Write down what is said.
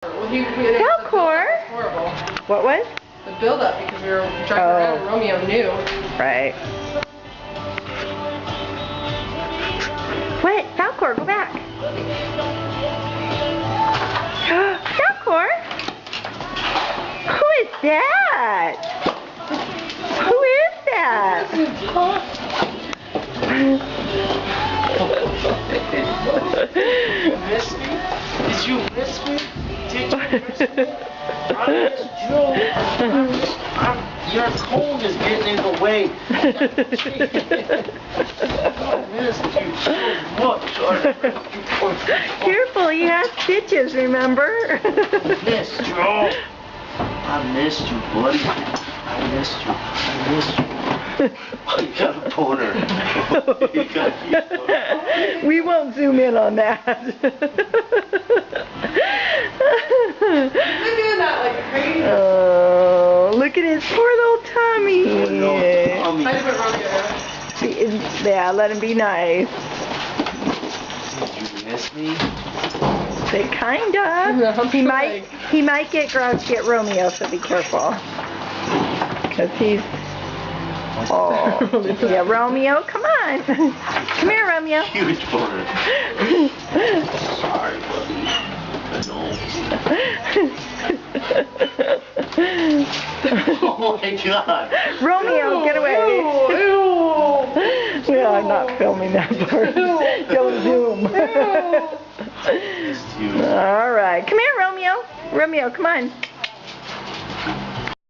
Falcor. Horrible. What was? The build-up because we were driving around and Romeo knew. Right. What? Falcor, go back. Falcor? Who is that? Who is that? You miss me? Did you miss me? Did you miss me? I miss Joe. Your tone is getting in the way. I missed you so much. Careful, you have stitches, remember? I missed Joe. I missed you, buddy. I missed you. I missed you. You got a boner. You got a boner. We won't zoom in on that. They're doing that like crazy. Oh, look at his poor little tummy. I just went Romeo. Yeah, let him be nice. Did you miss me? They kinda. He might get Romeo, so be careful. Cause he's. Oh, yeah, Romeo, come on. Come here, Romeo. Huge boner. Sorry, buddy. Oh my God. Romeo, get away. Yeah, I'm not filming that part. Don't zoom. All right. Come here, Romeo. Romeo, come on.